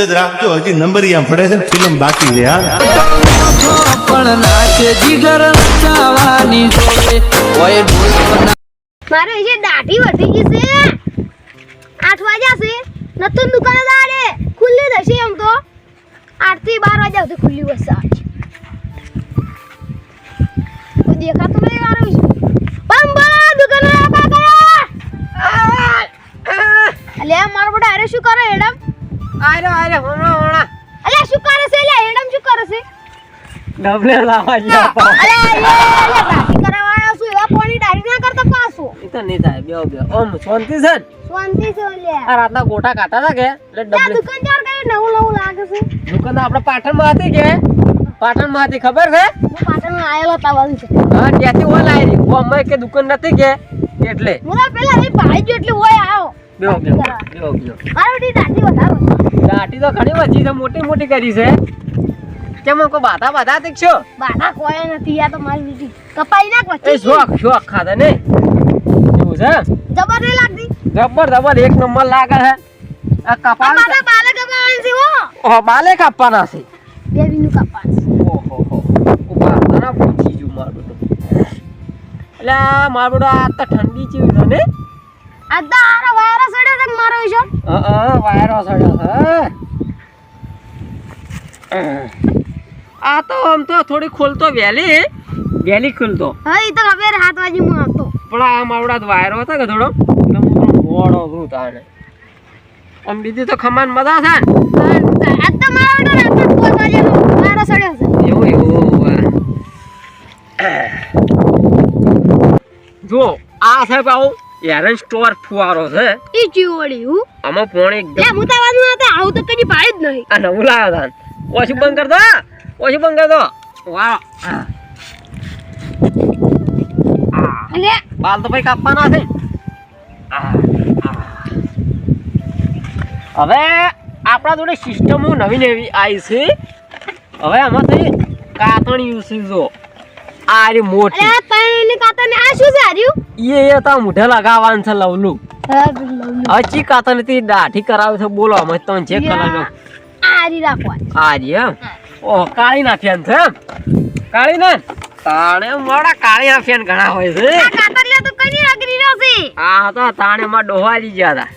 ધીરજ રાખજો, હજી નંબરિયા પડે છે, ફિલ્મ બાકી છે. હા પણ નાચે જીગર નચાવાની જોડે ઓય ઢોલ મારે જે દાઢી વધી ગઈ છે 8 વાગ્યા છે નતું દુકાનદારે ખુલ્લી દશે એમ તો 8 થી 12 વાગ્યા સુધી ખુલ્લી હશે કોઈ દેખાતું નહીં મારું બંબા દુકાનદાર બાબા અલે મારો બડા અરે શું કરે હેડમ આરે હોણા અલે શું કરે છે લે હેડમ શું કરે છે ડબલે લાવા જા અલે દાઢી કરાવવાનો છું એવા પોણી દાઢી ના કરતા પાછો ઈ તો નહીં થાય બે ઓમ શાંતિ છે શાંતિ છે લે આ રાતના ગોટા ખાતા હતા કે એટલે ડબલે દુકાનદાર કઈ નવું લાગે છે દુકાન આપણે પાટણમાં હતી કે પાટણમાં હતી ખબર છે હું પાટણમાં આયેલો તાવાનું છે હા ત્યાંથી ઓલ આવી ઓ અમે કે દુકાન નથી કે એટલે મુરા પેલા એ ભાઈ જો એટલે ઓય આવો બેઓ મારી દાઢી વધારો દાટી તો ઘણી વધી છે મોટી કરી છે કેમ કો બાધા દેખશો બાધા કોઈ નથી આ તો મારી દીદી કપાઈ નાખ વચ્ચે એ શોખ ખાધા ને એવું છે જબર નહીં લાગતી જબર એક નંબર લાગે છે આ કપા મારા બાલે કપાવાની છે હો ઓ બાલે કાપવાના છે બેબીનું કપાસ ઓહો ઉભા ના પૂછી જુ મારું તો એટલે મારું આ તો ઠંડી ચીવ છે ને આ દારા વાયરસ સડે છે મારો વિશે વાયરો સડ્યો છે આ તો આમ તો થોડી ખોલતો વહેલી ખોલતો હા ઈ તો ખબર 7 વાગે હું આવતો પણ આ માવડા વાયરો હતો કે થોડો એટલે મોડો વૃત આને આમ બીજી તો ખમાન મજા છે આ તો મારો રાત 5 વાગે વાયરો સડ્યો છે એવું જો આ છે બાઉ એરન સ્ટોર ફુવારો છે ઈ ચીવડી હું આમાં પોણી એકદમ લે હું તાવાનું હતા આવું તો કદી ભાઈ જ નહીં આ નવું લાવ્યો તાન ઓછી બંધ કર દો વાહ અલે બાલ તો ભાઈ કાપવાના છે હવે આપણા જોડે સિસ્ટમ નવી આવી છે હવે આમાંથી કાતણ યુઝ જો આ રે મોટી અલે તને કાતને આ શું છે આર્યું એ તો મોઢે લગાવવાનું છે લવલું હા લવલું હવે ચી કાતણ થી દાઢી કરાવે છે બોલો અમે તો ચેક કરાવજો આરી રાખવાની આ રી એમ ઓહ કાળી નાખ્યાન છે એમ કાળી ને તાણે મોડા કાળી નાખ્યાન ઘણા હોય છે આ કાતરિયા તો કઈ અગરી રહ્યો છે આ તો તાણે માં ડોહારી ગયા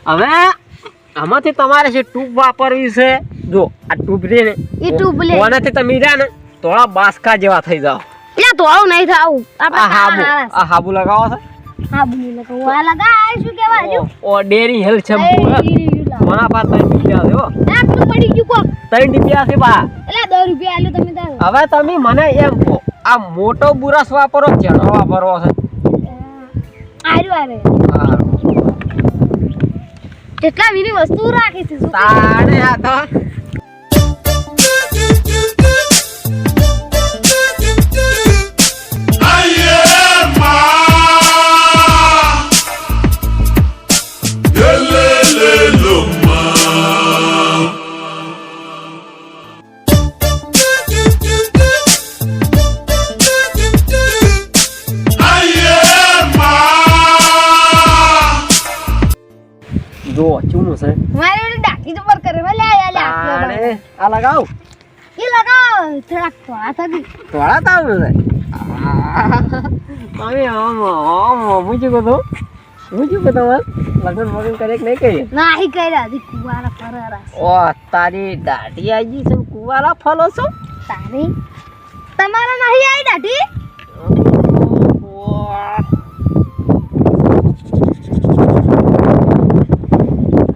હતા હવે આમાંથી તમારે છે ટ્યુબ વાપરવી છે જો આ ટ્યુબ રે ને ઈ ટ્યુબ લે કોનાથી તમે રહ્યા ને થોડા બાસકા જેવા થઈ જાવ લે તો આવું નહીં થાવું આ હાબુ લગાવો છે હાબુ લગાવો આ લગા શું કહેવાય જો ઓ ડેરી હેલ્થ શેમ્પુ કોના પા 3 રૂપિયા છે હો આ પેલું પડી ગયું કો 3 રૂપિયા છે બા એટલે 10 રૂપિયા આલે તમે તાર હવે તમે મને એમ કહો આ મોટો બુરસ વાપરો છે નો વાપરવો છે આરે કેટલા વિની વસ્તુ રાખી છે તાણે આ તો જો ચૂનું છે મારી દાઢી તો પર કરે લે તાણે આ લગાવ ઈ લગાવ થોડા થોડા થોડા થકી તાવ છે મમ્મી મુજી કો તો લગન મગન કરે કે નહીં કરી નહીં કર્યા દી કુવારા ફરારા ઓ તારી દાઢી આજી છે કુવારા ફલો છો તારી તમારા નહીં આવી દાઢી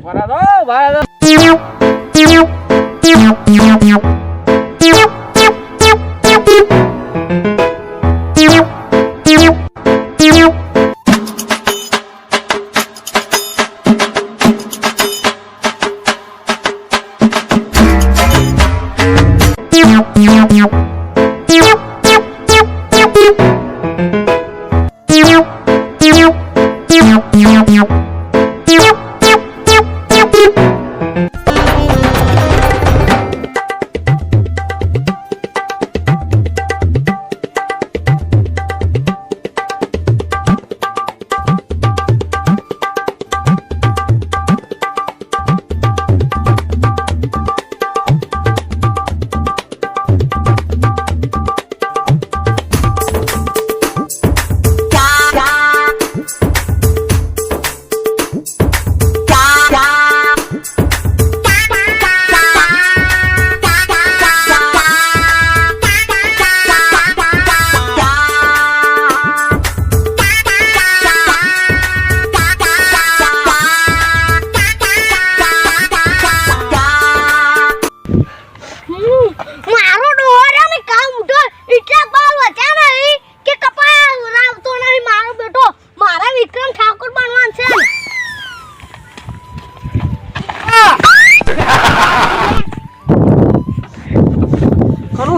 બરાબર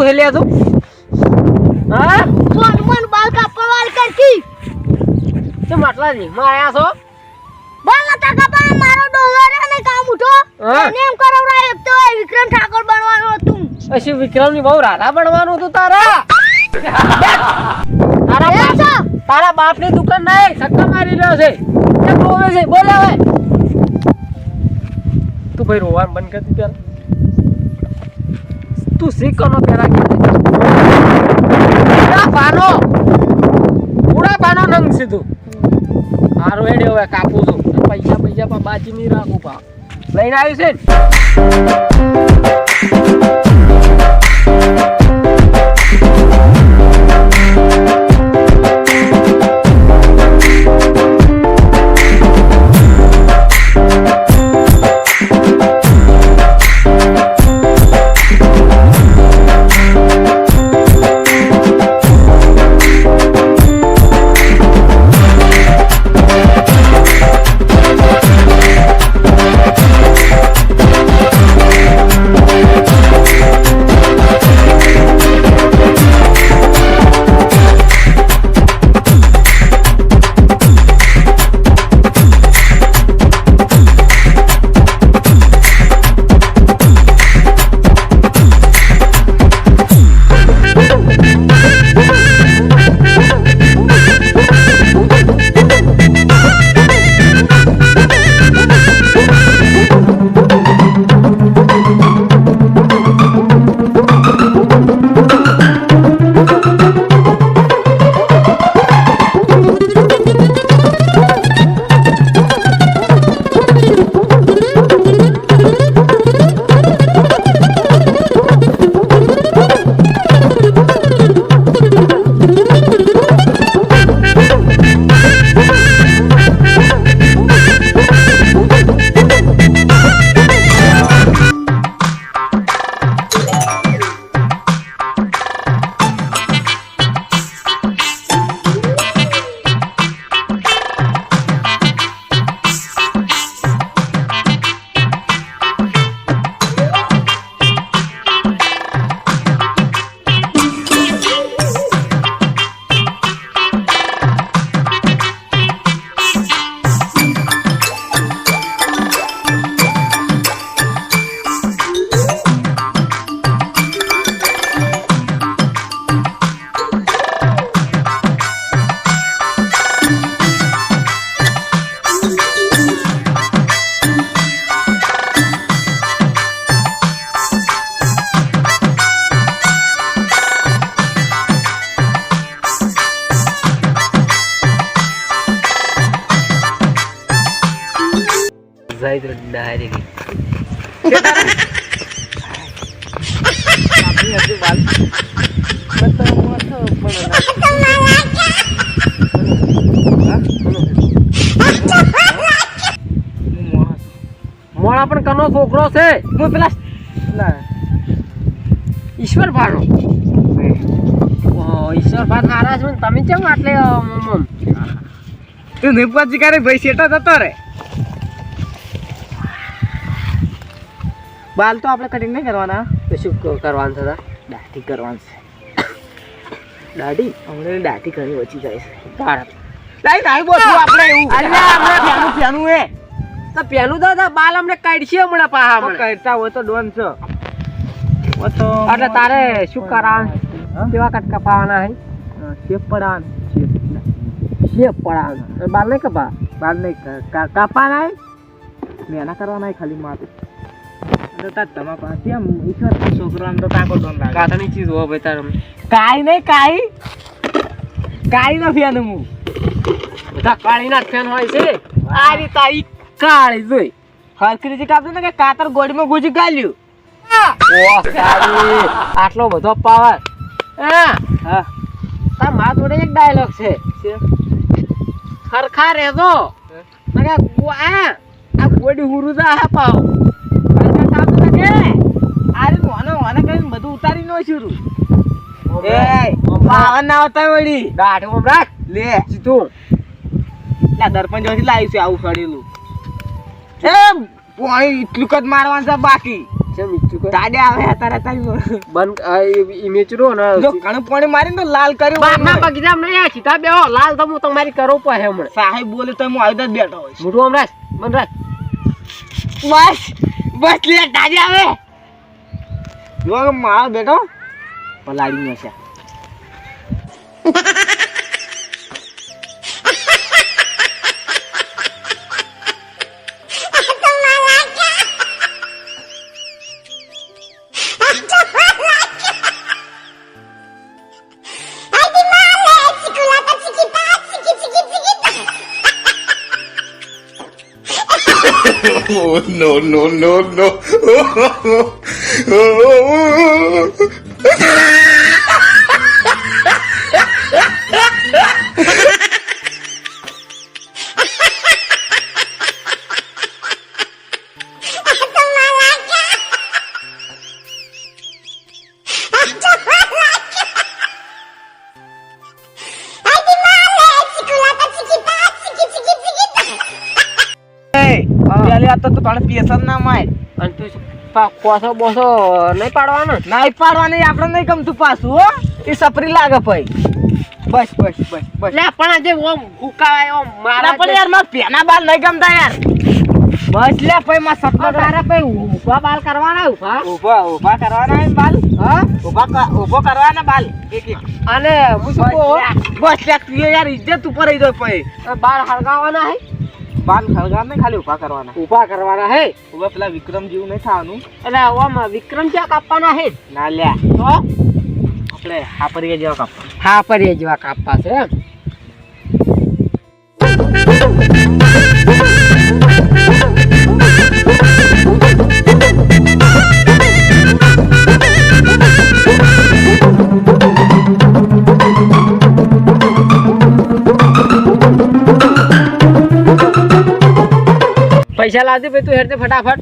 હે લે તું હા સોનમન બાલ કાપવા વાળ કરકી તે માટલાજી માં આયા છો બાલ નતા કાપા મારો ડોલર ને કામ ઉઠો હા. એને એમ કરાવરા એક તો વિક્રમ ઠાકોર બનવાનો હતું પછી વિક્રમની બહુ રાધા બનવાનું હતું તારા એમ છો? તારા બાપની દુકાન નહીં સટ્ટા મારી રહ્યો છે કેમ રોવે છે બોલે હવે તું ભાઈ રોવાનું બંધ કરી દે પેલા તું શીખનો પેલા કે પાનો નંગ સીધું હારું હેડે હવે કાપું છું પૈસા પણ બાજી નહીં રાખું પા લઈને આવ્યું છે ને જાઈદ ડાયરી ગઈ આપણી હજી વાત મોણા પણ કનો છોકરો છે હું પેલા ઈશ્વર ભાનો ઈશ્વર ભાત હારા છે તમે કેમ આટલે તું નિપવાજી કરે ભાઈ સેટા જતો રે બાલ તો આપણે કટિંગ નહીં કરવાના તો શું કરવાનું થતા દાઢી કરવાનું છે દાઢી હમણાં દાઢી ઘણી ઓછી જાય છે ભારત લાઈ નાઈ બોલ આપણે એવું અલ્યા હમણાં ફેનું હે તો પેલું તો બાલ અમને કાઢશે હમણાં પાહા હમણાં કાઢતા હોય તો ડોન છે તો એટલે તારે શું કરાવવાનું કેવા કટ કપાવાના હે શેપ પડાવવાનું શેપ પડાવવાનું બાલ નહીં કપા બાલ નહીં કાપાના હે મેના કરવાના હે ખાલી માથે કાતર ગોળીમાં ગુજી ગાલ્યું આટલો બધો પાવર મારા જોડે એક ડાયલોગ છે ખરખા રેજો આ ગોડી હુરુદા હા પાવ બધું ઉતારી નો શુરુ ના આવતા વળી ગાઢ ઓમ રાખ લે સીધું દર્પણ જોથી લાવ્યું છે આવું સડેલું એ પોણી એટલું કદ મારવાનું છે બાકી છે મીઠું કોઈ દાડે આવે અત્યારે તારી બંધ ઈ મીચરો ને જો ઘણું પાણી મારીને તો લાલ કર્યું બાપના બગીચા નહીં આ સીધા બેહો લાલ તો હું તમારી કરો પડે હમણે સાહેબ બોલે તો હું આવી જ બેઠો હોઈશ મોટું આમ રાખ બંધ રાખ બસ બસ લે દાડે આવે જો મારો બેઠો પલાડી નો છે Oh, no, no, no, no. તો થોડા પેસર ના માય અને તું કોસો બોસો નહીં પાડવાનો નહીં પાડવાની આપણે નહીં ગમતું પાછું હો એ સપરી લાગે ભાઈ બસ બસ બસ બસ લે પણ આજે ઓમ હુકાય ઓમ મારા પણ યાર મારા પેના બાલ નહીં ગમતા યાર બસ લે ભાઈ માં સપના તારા ભાઈ ઊભા બાલ કરવાના ઊભા કરવાના હે બાલ હા ઊભો કરવાના બાલ એક એક અને હું શું કહું બસ લે તું યાર ઇજ્જત ઉપર આવી જાય ભાઈ બાલ હળગાવવાના હે બાલ હળગાવ નહીં ખાલી ઊભા કરવાના હે ઊભા પેલા વિક્રમ જેવું નહીં થવાનું એટલે ઓમ વિક્રમ ક્યાં કાપવાના હે ના લ્યા તો આપણે હાપરિયા જેવા કાપવા હા પરે જેવા કાપવા છે એમ પૈસા લાવજે ભાઈ તું હેરતે ફટાફટ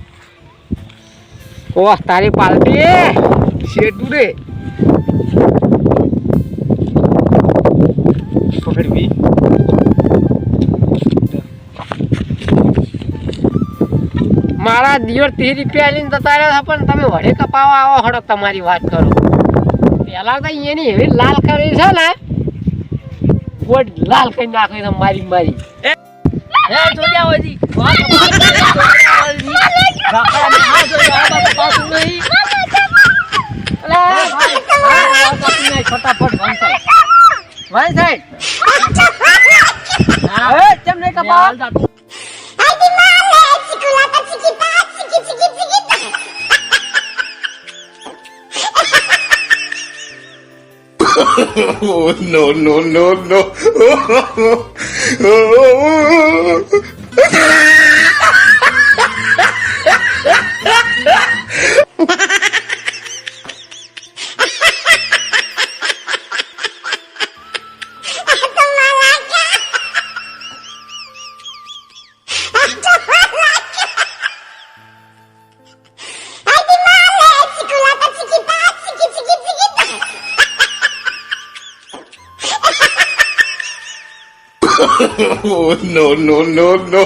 ઓહ તારી પાલટી શેટુ રે પકડવી મારા દિયોર 30 રૂપિયા લઈને જતા રહ્યા પણ તમે વડે કપાવા આવો હડો તમારી વાત કરો પેલા તો એની એવી લાલ કરી છે ને ગોડ લાલ કરી નાખી છે મારી મારી જોયા હોજી ફટાફટ વન સાઈડ કેમ નહીં કપાવા Oh, no, no, no, no. Oh, no, no, no, no.